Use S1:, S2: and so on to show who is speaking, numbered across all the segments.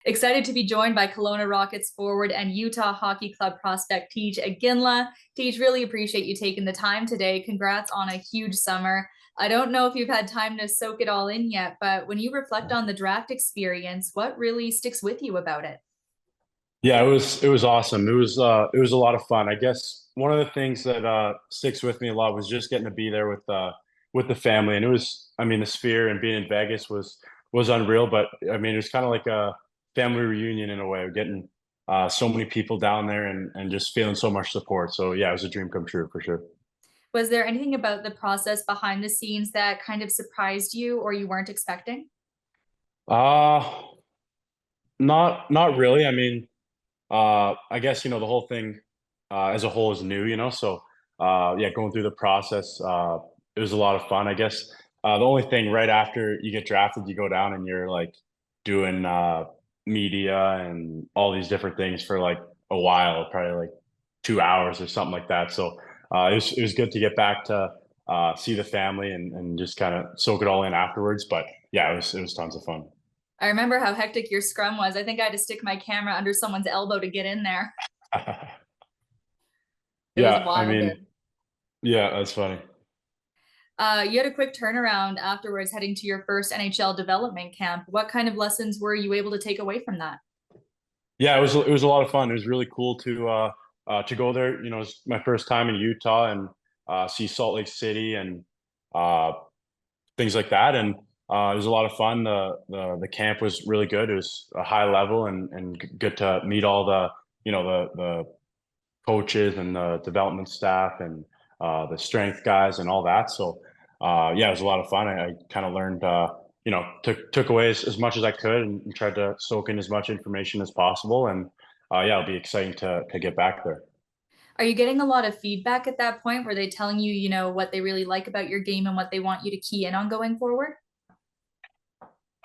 S1: Excited to be joined by Kelowna Rockets forward and Utah Hockey Club prospect Tij Iginla. Tij, really appreciate you taking the time today. Congrats on a huge summer. I don't know if you've had time to soak it all in yet, but when you reflect on the draft experience, what really sticks with you about it?
S2: Yeah, it was awesome. It was a lot of fun. I guess one of the things that sticks with me a lot was just getting to be there with the family. And it was, I mean, the Sphere and being in Vegas was unreal, but I mean, it was kind of like a family reunion in a way, getting so many people down there and just feeling so much support. So yeah, it was a dream come true for sure.
S1: Was there anything about the process behind the scenes that kind of surprised you or you weren't expecting?
S2: Uh not really. I mean, I guess the whole thing as a whole is new, so yeah, going through the process, it was a lot of fun. I guess the only thing right after you get drafted, you go down and you're like doing media and all these different things for like a while, probably like 2 hours or something like that. So it was good to get back to see the family and just kind of soak it all in afterwards. But yeah, it was tons of fun.
S1: I remember how hectic your scrum was. I think I had to stick my camera under someone's elbow to get in there. It was
S2: Yeah, I
S1: wild.
S2: mean, yeah, that's funny.
S1: You had a quick turnaround afterwards, heading to your first NHL development camp. What kind of lessons were you able to take away from that?
S2: Yeah, it was a lot of fun. It was really cool to go there. It was my first time in Utah and see Salt Lake City and uh, things like that. And it was a lot of fun. The camp was really good. It was a high level and good to meet all the coaches and the development staff and the strength guys and all that. So yeah, it was a lot of fun. I kind of learned, took away as much as I could and tried to soak in as much information as possible. And yeah, it'll be exciting to get back there.
S1: Are you getting a lot of feedback at that point? Were they telling you, what they really like about your game and what they want you to key in on going forward?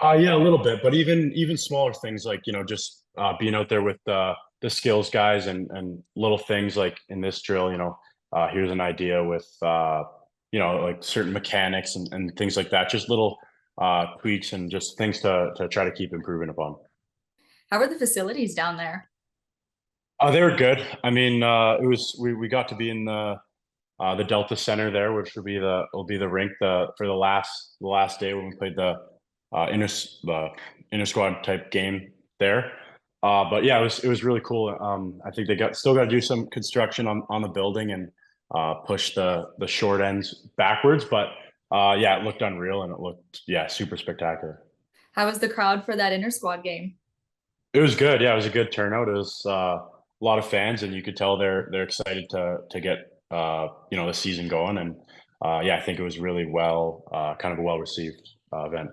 S2: Yeah, a little bit, but even smaller things like just being out there with the skills guys and little things like in this drill, here's an idea with like certain mechanics and things like that. Just little tweaks and just things to try to keep improving upon.
S1: How are the facilities down there?
S2: They were good. I mean, we got to be in the Delta Center there, which will be the rink for the last day when we played the inter squad type game there. But yeah, it was really cool. I think they still got to do some construction on the building and push the short ends backwards. But yeah, it looked unreal and it looked super spectacular.
S1: How was the crowd for that inter squad game?
S2: It was good. Yeah, it was a good turnout. It was a lot of fans, and you could tell they're excited to get the season going. And yeah, I think it was really kind of a well received event.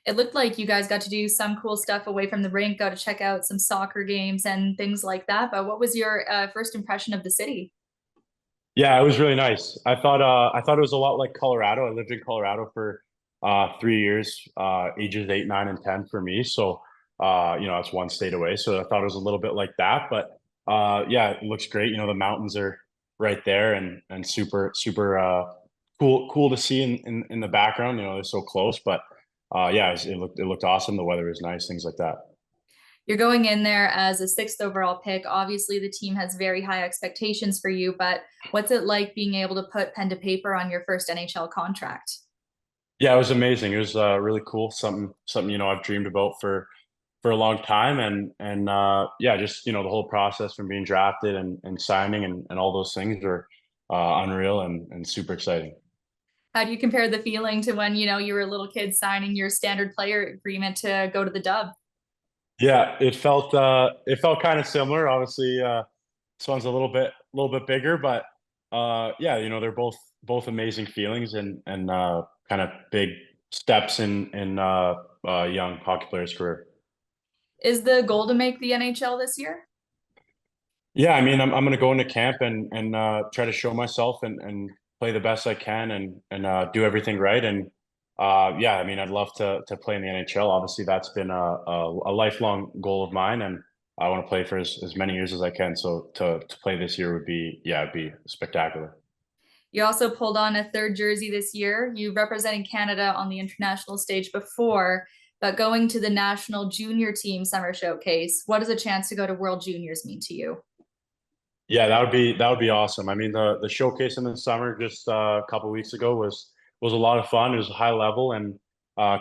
S1: It looked like you guys got to do some cool stuff away from the rink, got to check out some soccer games and things like that. But what was your first impression of the city?
S2: Yeah, it was really nice. I thought it was a lot like Colorado. I lived in Colorado for 3 years, ages 8, 9, and 10 for me. So it's one state away. So I thought it was a little bit like that. But yeah, it looks great. The mountains are right there and super super cool to see in the background. They're so close. But yeah, it looked awesome. The weather was nice, things like that.
S1: You're going in there as a sixth overall pick. Obviously, the team has very high expectations for you, but what's it like being able to put pen to paper on your first NHL contract?
S2: Yeah, it was amazing. It was really cool. Something I've dreamed about for a long time and yeah, just the whole process from being drafted and signing and all those things were unreal and super exciting.
S1: How do you compare the feeling to when, you were a little kid signing your standard player agreement to go to the Dub?
S2: Yeah, it felt kind of similar. Obviously, this one's a little bit bigger, but yeah, they're both amazing feelings and kind of big steps in a young hockey player's career.
S1: Is the goal to make the NHL this year?
S2: Yeah, I mean, I'm gonna go into camp and try to show myself and play the best I can and do everything right. And yeah, I mean, I'd love to play in the NHL. Obviously, that's been a lifelong goal of mine, and I want to play for as many years as I can. So to play this year would be it'd be spectacular.
S1: You also pulled on a third jersey this year. You represented Canada on the international stage before. but going to the national junior team summer showcase, what does a chance to go to World Juniors mean to you?
S2: Yeah, that would be awesome. I mean, the showcase in the summer just a couple weeks ago was a lot of fun. It was high level and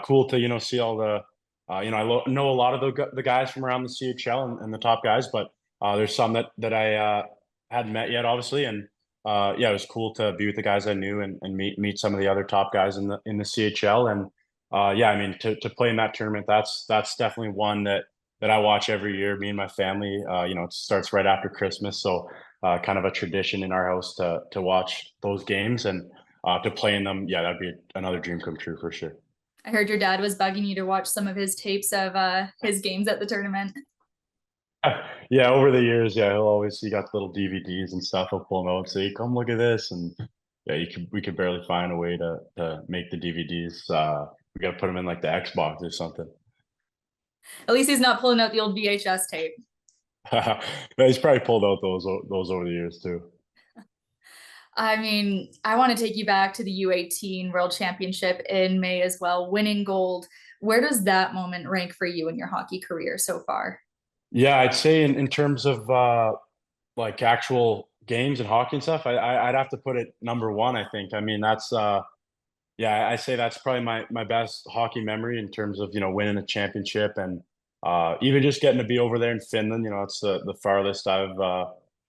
S2: cool to see all the know a lot of the guys from around the CHL and the top guys, but there's some that I hadn't met yet, obviously, and yeah, it was cool to be with the guys I knew and meet some of the other top guys in the CHL and yeah, I mean to play in that tournament, that's definitely one that I watch every year. Me and my family, it starts right after Christmas, so kind of a tradition in our house to watch those games and to play in them. Yeah, that'd be another dream come true for sure.
S1: I heard your dad was bugging you to watch some of his tapes of his games at the tournament.
S2: Yeah, over the years, yeah, he got little DVDs and stuff. He'll pull them out and say, "Come look at this," and yeah, we could barely find a way to make the DVDs. We got to put them in like the Xbox or something.
S1: At least he's not pulling out the old VHS tape.
S2: But he's probably pulled out those over the years too.
S1: I mean, I want to take you back to the U18 World Championship in May as well, winning gold. Where does that moment rank for you in your hockey career so far?
S2: Yeah, I'd say in terms of like actual games and hockey and stuff, I'd have to put it number one, I think. I mean, that's yeah, I say that's probably my best hockey memory in terms of, winning a championship and even just getting to be over there in Finland. It's the farthest I've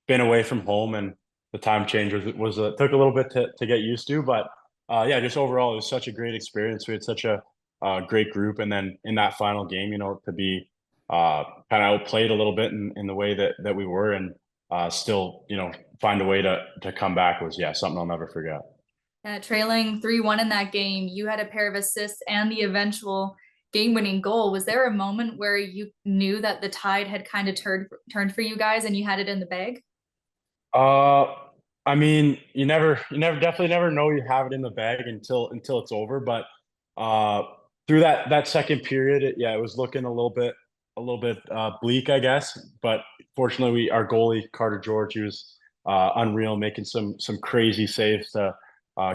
S2: been away from home, and the time change was took a little bit to get used to, but yeah, just overall it was such a great experience. We had such a great group, and then in that final game, to be kind of outplayed a little bit in the way that we were, and still, find a way to come back was, yeah, something I'll never forget.
S1: Trailing 3-1 in that game, you had a pair of assists and the eventual game-winning goal. Was there a moment where you knew that the tide had kind of turned for you guys and you had it in the bag?
S2: Uh, I mean, definitely never know you have it in the bag until it's over. But uh, through that second period, yeah, it was looking a little bit bleak, I guess. But fortunately, our goalie Carter George, he was unreal, making some crazy saves to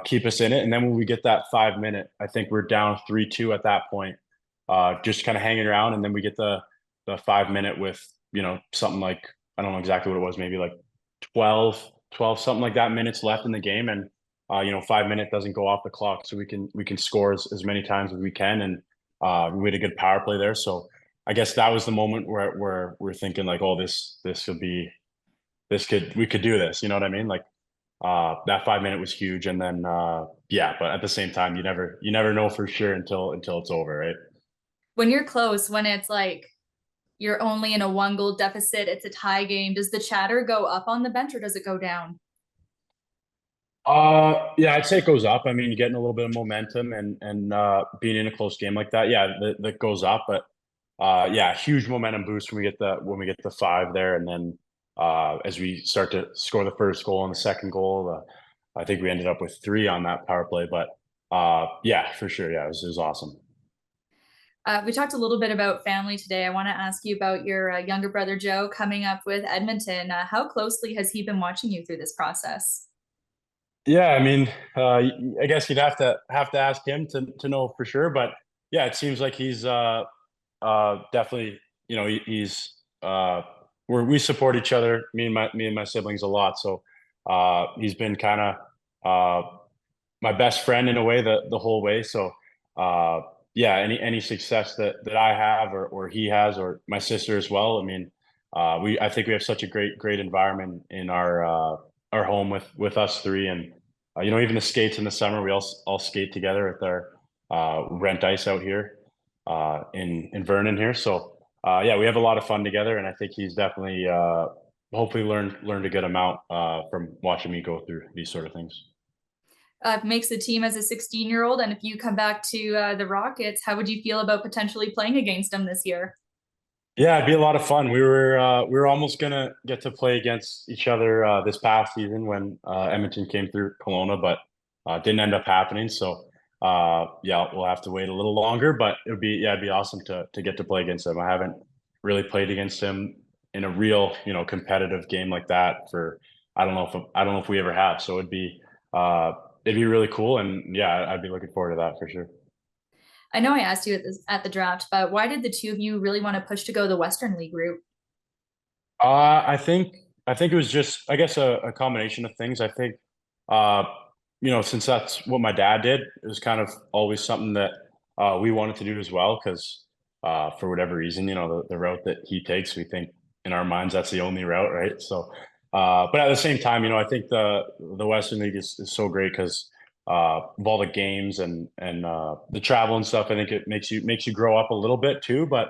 S2: keep us in it. And then when we get that 5 minute, I think we're down 3-2 at that point, just kind of hanging around, and then we get the 5 minute with something like, I don't know exactly what it was, maybe like 12 something like that minutes left in the game, and 5 minute doesn't go off the clock, so we can score as many times as we can, and we had a good power play there. So I guess that was the moment where we're thinking like, oh, this could be we could do this. You know what I mean? Like that 5 minute was huge, and then yeah, but at the same time, you never know for sure until it's over, right?
S1: When you're close, when it's like you're only in a one goal deficit, it's a tie game, does the chatter go up on the bench or does it go down?
S2: Yeah, I'd say it goes up. I mean, you're getting a little bit of momentum and being in a close game like that, yeah, that goes up. But yeah, huge momentum boost when we get the five there, and then as we start to score the first goal and the second goal, I think we ended up with three on that power play. But yeah, for sure, yeah, it was awesome.
S1: We talked a little bit about family today. I want to ask you about your younger brother Joe coming up with Edmonton. How closely has he been watching you through this process?
S2: Yeah, I mean, I guess you'd have to ask him to know for sure, but yeah, it seems like he's definitely, he's we support each other, me and my siblings a lot. So he's been kind of my best friend in a way the whole way. So uh, yeah, any success that I have or he has or my sister as well. I mean, I think we have such a great environment in our home with us three, and even the skates in the summer, we all skate together at our rent ice out here in Vernon here. So yeah, we have a lot of fun together, and I think he's definitely hopefully learned a good amount from watching me go through these sort of things.
S1: Makes the team as a 16-year-old, and if you come back to the Rockets, how would you feel about potentially playing against them this year?
S2: Yeah, it'd be a lot of fun. We were almost gonna get to play against each other this past season when Edmonton came through Kelowna, but didn't end up happening. So yeah, we'll have to wait a little longer. But it'd be awesome to get to play against him. I haven't really played against him in a real competitive game like that for I don't know if we ever have. So uh, it'd be really cool, and yeah, I'd be looking forward to that for sure.
S1: I know I asked you at the draft, but why did the two of you really want to push to go the Western League route?
S2: I think it was just, I guess, a combination of things. I think uh since that's what my dad did, it was kind of always something that we wanted to do as well, because for whatever reason, the route that he takes, we think in our minds that's the only route, right? So but at the same time, I think the Western League is so great because of all the games and the travel and stuff. I think it makes you grow up a little bit too. But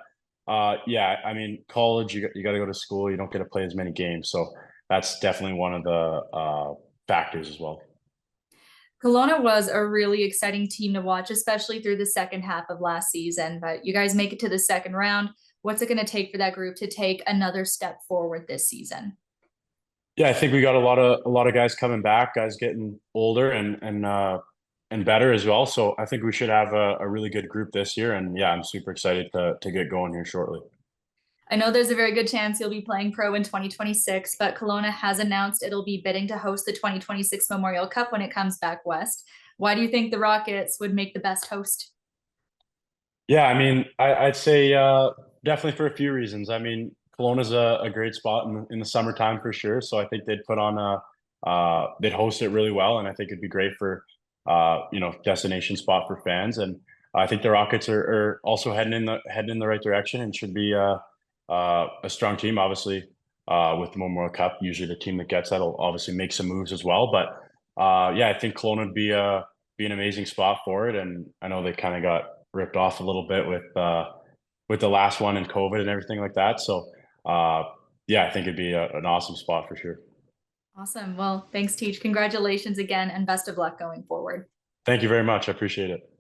S2: yeah, I mean, college, you got to go to school. You don't get to play as many games, so that's definitely one of the factors as well.
S1: Kelowna was a really exciting team to watch, especially through the second half of last season. But you guys make it to the second round. What's it going to take for that group to take another step forward this season?
S2: Yeah, I think we got a lot of guys coming back, guys getting older and better as well. So I think we should have a really good group this year. And yeah, I'm super excited to get going here shortly.
S1: I know there's a very good chance you'll be playing pro in 2026, but Kelowna has announced it'll be bidding to host the 2026 Memorial Cup when it comes back west. Why do you think the Rockets would make the best host?
S2: Yeah, I mean, I'd say definitely for a few reasons. I mean, Kelowna's a great spot in the summertime for sure. So I think they'd put on they'd host it really well, and I think it'd be great for destination spot for fans. And I think the Rockets are also heading in the right direction and should be a strong team. Obviously, with the Memorial Cup, usually the team that gets that'll obviously make some moves as well. But yeah, I think Kelowna would be an amazing spot for it. And I know they kind of got ripped off a little bit with the last one and COVID and everything like that. So uh, yeah, I think it'd be an awesome spot for sure.
S1: Awesome. Well, thanks, Teach. Congratulations again, and best of luck going forward.
S2: Thank you very much. I appreciate it.